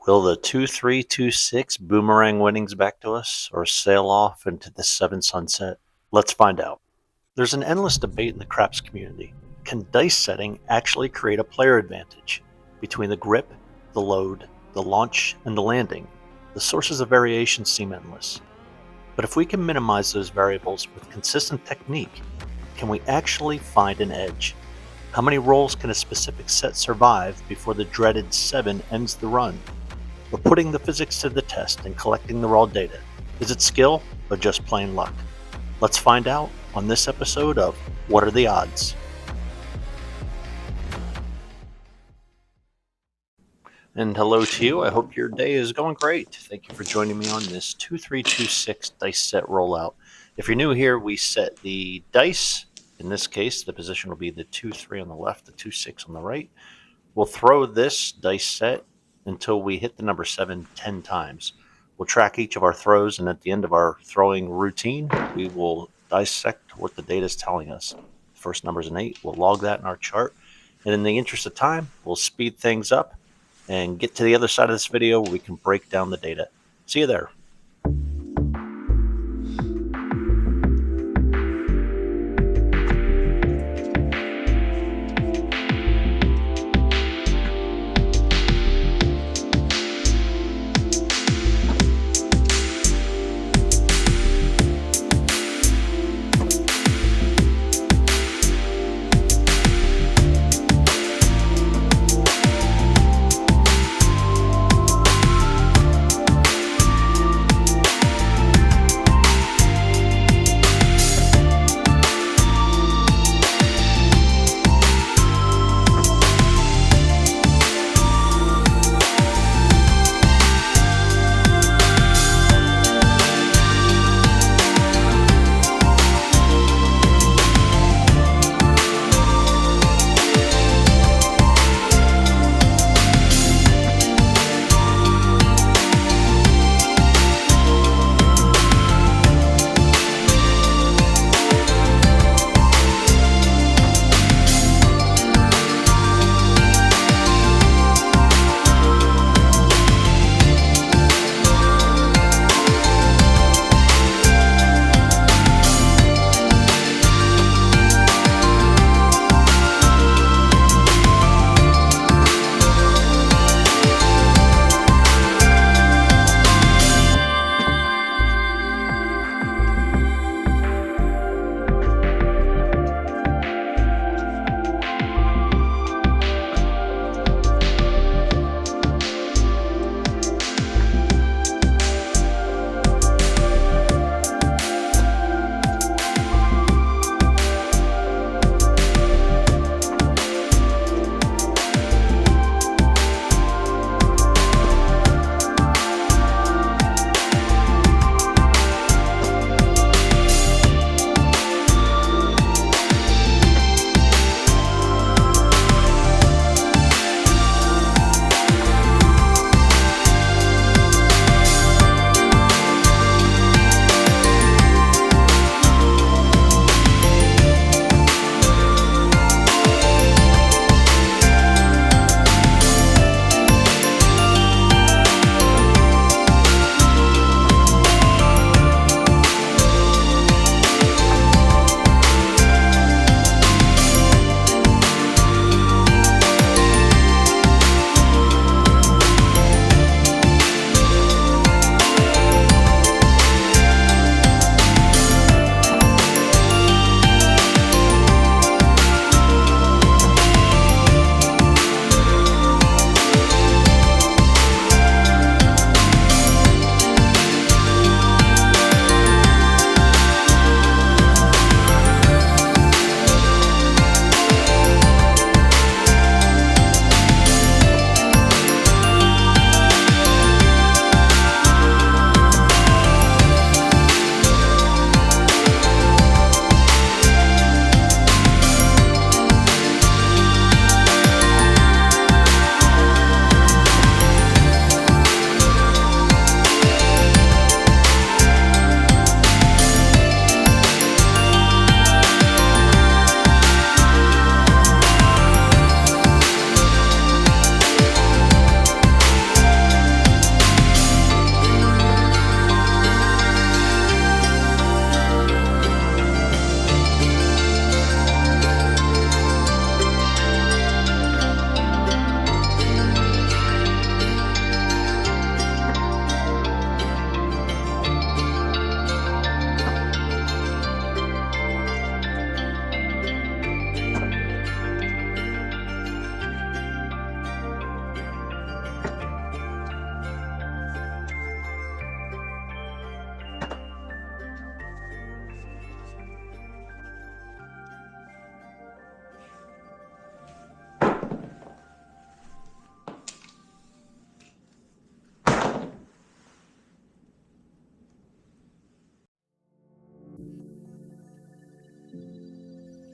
Will the 2326 boomerang winnings back to us or sail off into the seven sunset? Let's find out. There's an endless debate in the craps community. Can dice setting actually create a player advantage? Between the grip, the load, the launch, and the landing, the sources of variation seem endless. But if we can minimize those variables with consistent technique, can we actually find an edge? How many rolls can a specific set survive before the dreaded 7 ends the run? We're putting the physics to the test and collecting the raw data. Is it skill or just plain luck? Let's find out on this episode of What Are the Odds? And hello to you. I hope your day is going great. Thank you for joining me on this 2326 dice set rollout. If you're new here, we set the dice. In this case, the position will be the 2-3 on the left, the 2-6 on the right. We'll throw this dice set until we hit the number 7 10 times. We'll track each of our throws, and at the end of our throwing routine, we will dissect what the data is telling us. The first number is an 8. We'll log that in our chart. And in the interest of time, we'll speed things up and get to the other side of this video where we can break down the data. See you there.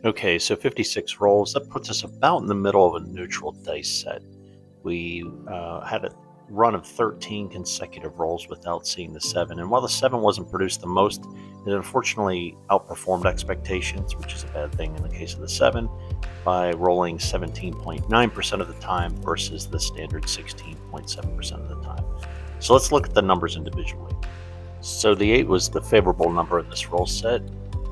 Okay, so 56 rolls, that puts us about in the middle of a neutral dice set. We had a run of 13 consecutive rolls without seeing the 7, and while the 7 wasn't produced the most, it unfortunately outperformed expectations, which is a bad thing in the case of the 7, by rolling 17.9% of the time versus the standard 16.7% of the time. So let's look at the numbers individually. So the 8 was the favorable number in this roll set,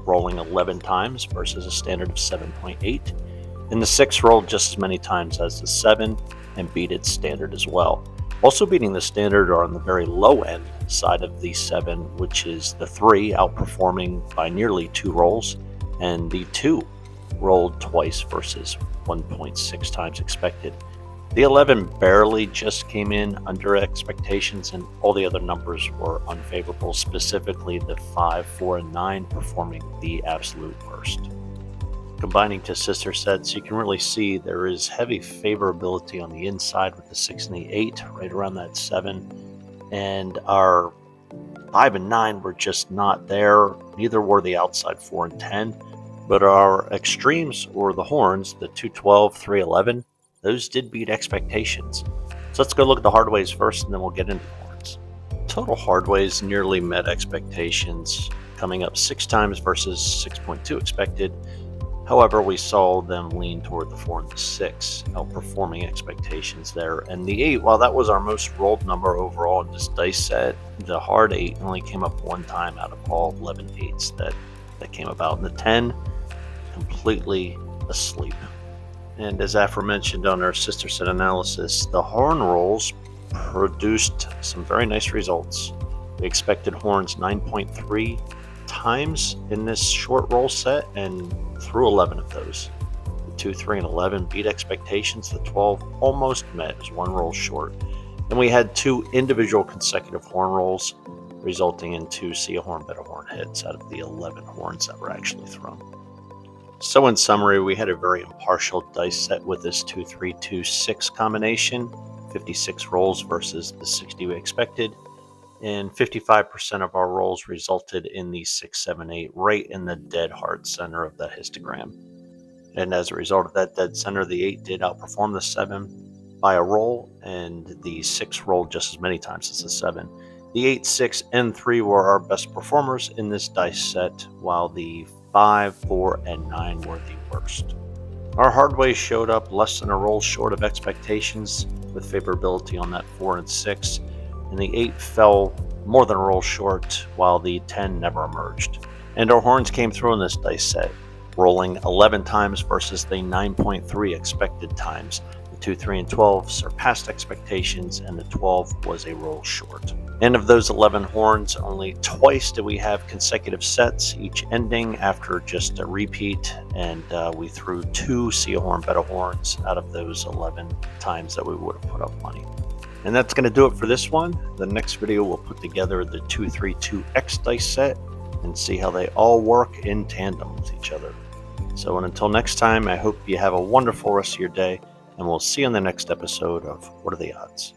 rolling 11 times versus a standard of 7.8. And the 6 rolled just as many times as the 7 and beat its standard as well. Also beating the standard are on the very low end side of the 7, which is the 3 outperforming by nearly 2 rolls, and the 2 rolled twice versus 1.6 times expected. The 11 barely just came in under expectations, and all the other numbers were unfavorable, specifically the 5, 4, and 9 performing the absolute worst. Combining to sister sets, you can really see there is heavy favorability on the inside with the 6 and the 8, right around that 7, and our 5 and 9 were just not there. Neither were the outside 4 and 10, but our extremes, or the horns, the 212, 311, those did beat expectations. So let's go look at the hardways first, and then we'll get into the horns. Total hardways nearly met expectations, coming up 6 times versus 6.2 expected. However, we saw them lean toward the 4 and the 6, outperforming expectations there. And the 8, while that was our most rolled number overall in this dice set, the hard 8 only came up 1 time out of all 11 8s that came about. And the 10, completely asleep. And as aforementioned on our sister set analysis, the horn rolls produced some very nice results. We expected horns 9.3 times in this short roll set and threw 11 of those. The 2, 3, and 11 beat expectations. The 12 almost met, it was 1 roll short. And we had 2 individual consecutive horn rolls, resulting in 2 see a horn, bet a horn hits out of the 11 horns that were actually thrown. So in summary, we had a very impartial dice set with this 2, 3, 2, 6 combination, 56 rolls versus the 60 we expected, and 55% of our rolls resulted in the 6, 7, 8, right in the dead heart center of the histogram. And as a result of that dead center, the 8 did outperform the 7 by a roll, and the 6 rolled just as many times as the 7. The 8, 6, and 3 were our best performers in this dice set, while the 5, 4, and 9 were the worst. Our hardways showed up less than a roll short of expectations, with favorability on that 4 and 6, and the 8 fell more than a roll short, while the 10 never emerged. And our horns came through in this dice set, rolling 11 times versus the 9.3 expected times. The 2, 3, and 12 surpassed expectations, and the 12 was a roll short. And of those 11 horns, only twice did we have consecutive sets, each ending after just a repeat, and we threw 2 see a horn, bet a horns out of those 11 times that we would have put up money. And that's going to do it for this one. The next video we'll put together the 232X dice set and see how they all work in tandem with each other. So until next time, I hope you have a wonderful rest of your day, and we'll see you on the next episode of What Are the Odds?